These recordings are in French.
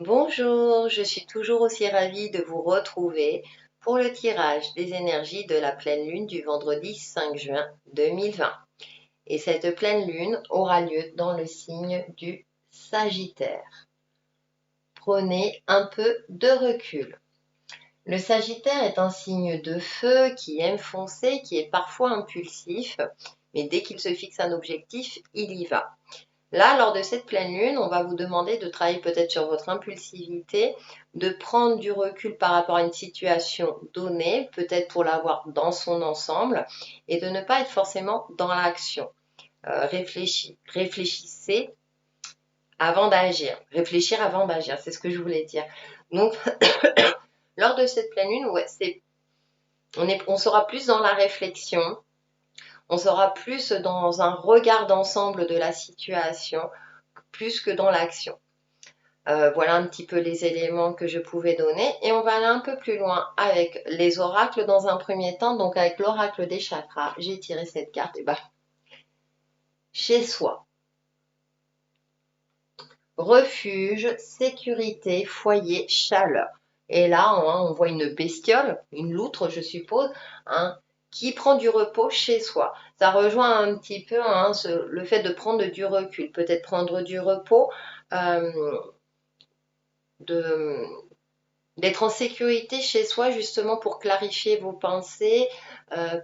Bonjour, je suis toujours aussi ravie de vous retrouver pour le tirage des énergies de la pleine lune du vendredi 5 juin 2020. Et cette pleine lune aura lieu dans le signe du Sagittaire. Prenez un peu de recul. Le Sagittaire est un signe de feu qui aime foncer, qui est parfois impulsif, mais dès qu'il se fixe un objectif, il y va. Là, lors de cette pleine lune, on va vous demander de travailler peut-être sur votre impulsivité, de prendre du recul par rapport à une situation donnée, peut-être pour la voir dans son ensemble, et de ne pas être forcément dans l'action. Réfléchissez avant d'agir. Réfléchir avant d'agir, c'est ce que je voulais dire. Donc, lors de cette pleine lune, ouais, on sera plus dans la réflexion, on sera plus dans un regard d'ensemble de la situation, plus que dans l'action. Voilà un petit peu les éléments que je pouvais donner. Et on va aller un peu plus loin avec les oracles dans un premier temps. Donc avec l'oracle des chakras, j'ai tiré cette carte. Et bah, chez soi, refuge, sécurité, foyer, chaleur. Et là, on voit une bestiole, une loutre, je suppose, hein, qui prend du repos chez soi. Ça rejoint un petit peu le fait de prendre du recul, peut-être prendre du repos, euh, de, d'être en sécurité chez soi justement pour clarifier vos pensées,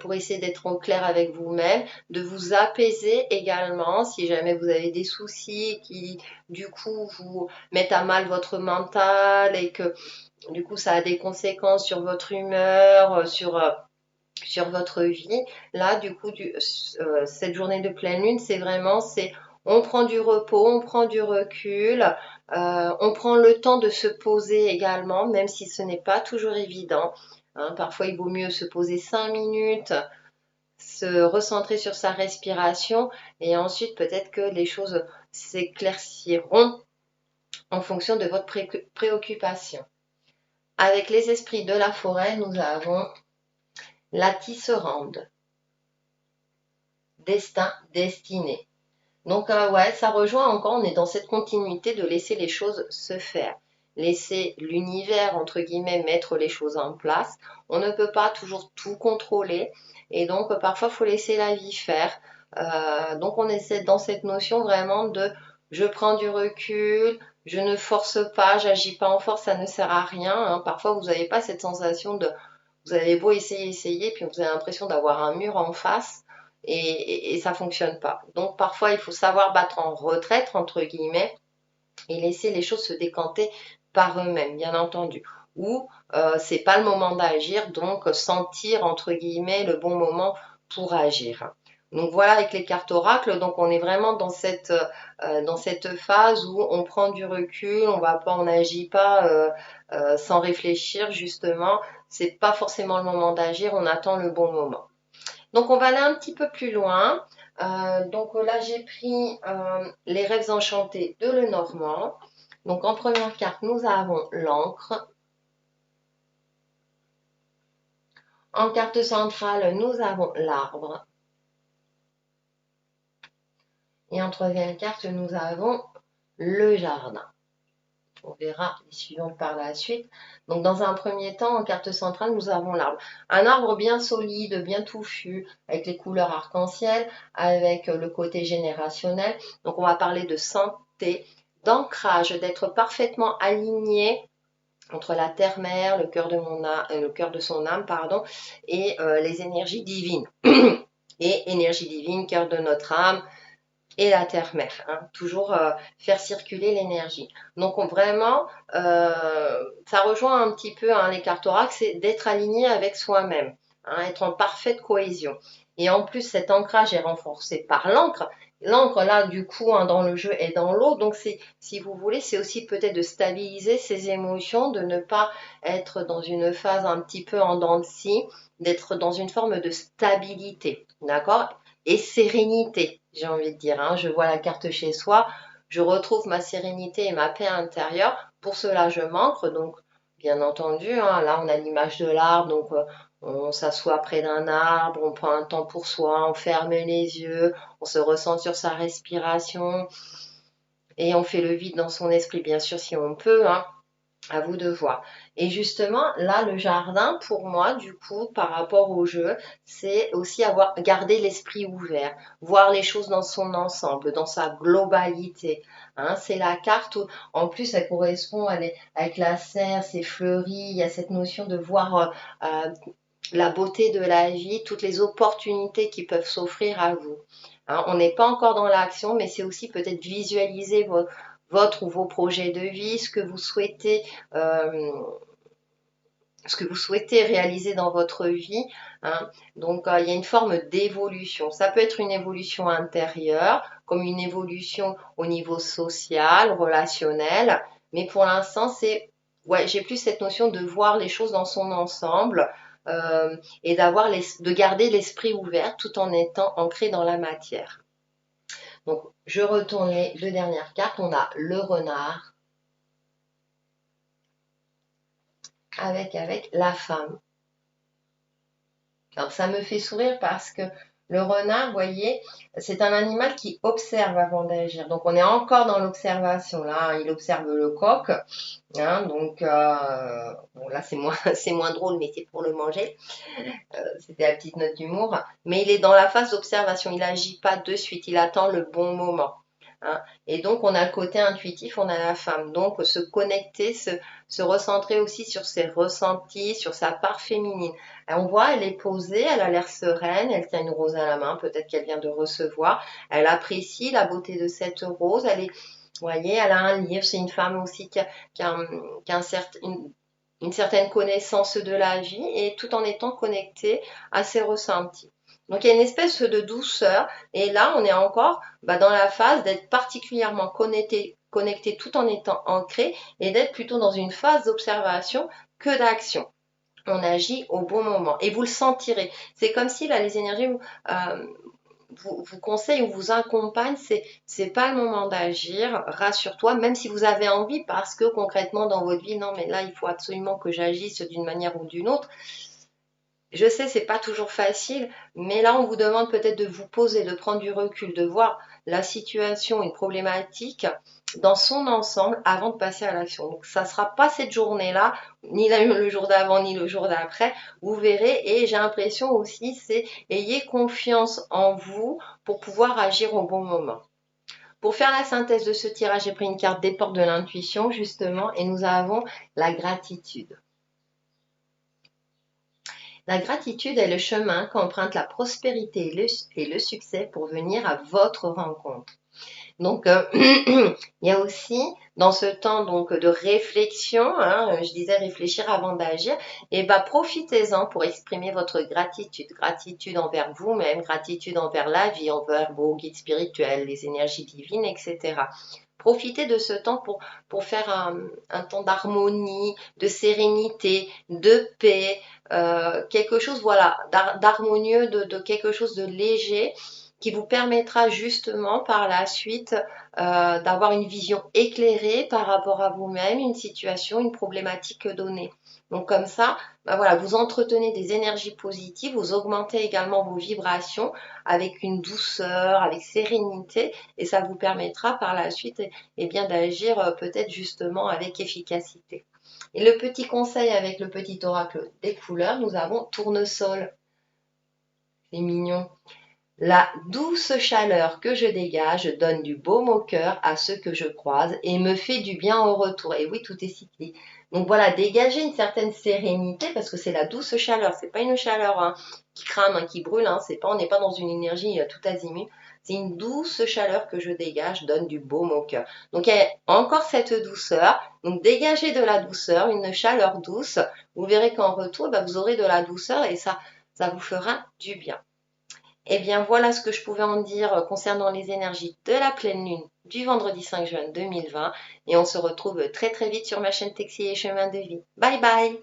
pour essayer d'être au clair avec vous-même, de vous apaiser également si jamais vous avez des soucis qui du coup vous mettent à mal votre mental et que du coup ça a des conséquences sur votre humeur, sur votre vie. Là, du coup, cette journée de pleine lune, c'est on prend du repos, on prend du recul, on prend le temps de se poser également, même si ce n'est pas toujours évident. Hein. Parfois, il vaut mieux se poser 5 minutes, se recentrer sur sa respiration et ensuite peut-être que les choses s'éclairciront en fonction de votre préoccupation. Avec les esprits de la forêt, nous avons la tisserande, destin, destinée. Donc ouais, ça rejoint encore, on est dans cette continuité de laisser les choses se faire. Laisser l'univers, entre guillemets, mettre les choses en place. On ne peut pas toujours tout contrôler et donc parfois il faut laisser la vie faire. Donc on essaie dans cette notion vraiment de je prends du recul, je ne force pas, j'agis pas en force, ça ne sert à rien. Hein. Parfois vous n'avez pas cette sensation de vous avez beau essayer, puis vous avez l'impression d'avoir un mur en face et ça fonctionne pas. Donc parfois il faut savoir battre en retraite entre guillemets et laisser les choses se décanter par eux-mêmes, bien entendu. Ou c'est pas le moment d'agir, donc sentir entre guillemets le bon moment pour agir. Donc voilà avec les cartes oracles, donc on est vraiment dans cette phase où on prend du recul, on n'agit pas sans réfléchir justement. C'est pas forcément le moment d'agir, on attend le bon moment. Donc on va aller un petit peu plus loin. Donc là j'ai pris les rêves enchantés de Lenormand. Donc en première carte nous avons l'encre. En carte centrale nous avons l'arbre. Et en troisième carte nous avons le jardin. On verra les suivantes par la suite. Donc dans un premier temps, en carte centrale, nous avons l'arbre. Un arbre bien solide, bien touffu, avec les couleurs arc-en-ciel, avec le côté générationnel. Donc on va parler de santé, d'ancrage, d'être parfaitement aligné entre la terre-mère, le cœur de son âme, pardon, et les énergies divines. Et énergie divine, cœur de notre âme, et la terre-mère. Hein, toujours faire circuler l'énergie. Donc vraiment, ça rejoint un petit peu les cartes oracles, c'est d'être aligné avec soi-même, hein, être en parfaite cohésion. Et en plus, cet ancrage est renforcé par l'encre. L'encre, là, du coup, hein, dans le jeu, est dans l'eau. Donc, si vous voulez, c'est aussi peut-être de stabiliser ses émotions, de ne pas être dans une phase un petit peu en dents de scie, d'être dans une forme de stabilité. D'accord? Et sérénité, j'ai envie de dire. Hein. Je vois la carte chez soi, je retrouve ma sérénité et ma paix intérieure. Pour cela, je m'ancre. Donc, bien entendu, hein, là, on a l'image de l'arbre. Donc, on s'assoit près d'un arbre, on prend un temps pour soi, on ferme les yeux, on se ressent sur sa respiration. et on fait le vide dans son esprit, bien sûr, si on peut, hein. À vous de voir. Et justement, là, le jardin, pour moi, du coup, par rapport au jeu, c'est aussi garder l'esprit ouvert, voir les choses dans son ensemble, dans sa globalité. Hein. C'est la carte, en plus, elle correspond avec la serre, c'est fleuri, il y a cette notion de voir la beauté de la vie, toutes les opportunités qui peuvent s'offrir à vous. Hein, on n'est pas encore dans l'action, mais c'est aussi peut-être visualiser votre ou vos projets de vie, euh, ce que vous souhaitez réaliser dans votre vie. Hein. Donc, il y a une forme d'évolution. Ça peut être une évolution intérieure, comme une évolution au niveau social, relationnel. Mais pour l'instant, ouais, j'ai plus cette notion de voir les choses dans son ensemble et de garder l'esprit ouvert tout en étant ancré dans la matière. Donc, je retourne les deux dernières cartes. On a le renard avec la femme. Alors, ça me fait sourire parce que le renard, vous voyez, c'est un animal qui observe avant d'agir. Donc, on est encore dans l'observation. Là, il observe le coq. Hein, donc, bon, là, c'est moins drôle, mais c'est pour le manger. C'était la petite note d'humour. Mais il est dans la phase d'observation. Il n'agit pas de suite. Il attend le bon moment. Hein. Et donc, on a le côté intuitif, on a la femme. Donc, se connecter, se recentrer aussi sur ses ressentis, sur sa part féminine. Et on voit, elle est posée, elle a l'air sereine, elle tient une rose à la main, peut-être qu'elle vient de recevoir. Elle apprécie la beauté de cette rose. Vous voyez, elle a un livre. C'est une femme aussi qui a une certaine connaissance de la vie et tout en étant connectée à ses ressentis. Donc il y a une espèce de douceur et là on est encore dans la phase d'être particulièrement connecté tout en étant ancré et d'être plutôt dans une phase d'observation que d'action. On agit au bon moment et vous le sentirez. C'est comme si là les énergies vous conseillent ou vous accompagnent, c'est pas le moment d'agir, rassure-toi, même si vous avez envie, parce que concrètement dans votre vie, non mais là il faut absolument que j'agisse d'une manière ou d'une autre. Je sais, c'est pas toujours facile, mais là, on vous demande peut-être de vous poser, de prendre du recul, de voir la situation, une problématique dans son ensemble avant de passer à l'action. Donc, ça sera pas cette journée-là, ni le jour d'avant, ni le jour d'après. Vous verrez. Et j'ai l'impression aussi, c'est ayez confiance en vous pour pouvoir agir au bon moment. Pour faire la synthèse de ce tirage, j'ai pris une carte des portes de l'intuition, justement, et nous avons la gratitude. La gratitude est le chemin qu'emprunte la prospérité et le succès pour venir à votre rencontre. Donc, il y a aussi dans ce temps donc de réflexion, hein, je disais réfléchir avant d'agir, et profitez-en pour exprimer votre gratitude, gratitude envers vous-même, gratitude envers la vie, envers vos guides spirituels, les énergies divines, etc. Profitez de ce temps pour faire un temps d'harmonie, de sérénité, de paix, quelque chose voilà d'harmonieux, de quelque chose de léger qui vous permettra justement par la suite d'avoir une vision éclairée par rapport à vous-même, une situation, une problématique donnée. Donc comme ça, voilà, vous entretenez des énergies positives, vous augmentez également vos vibrations avec une douceur, avec sérénité, et ça vous permettra par la suite bien d'agir peut-être justement avec efficacité. Et le petit conseil avec le petit oracle des couleurs, nous avons tournesol. C'est mignon. La douce chaleur que je dégage donne du baume au cœur à ceux que je croise et me fait du bien en retour. Et oui, tout est cyclique. Donc voilà, dégager une certaine sérénité parce que c'est la douce chaleur. C'est pas une chaleur qui crame, qui brûle. On n'est pas dans une énergie tout azimut. C'est une douce chaleur que je dégage, donne du baume au cœur. Donc il y a encore cette douceur. Donc dégagez de la douceur, une chaleur douce. Vous verrez qu'en retour, vous aurez de la douceur et ça vous fera du bien. Eh bien, voilà ce que je pouvais en dire concernant les énergies de la pleine lune du vendredi 5 juin 2020. Et on se retrouve très très vite sur ma chaîne Texi et Chemin de Vie. Bye bye!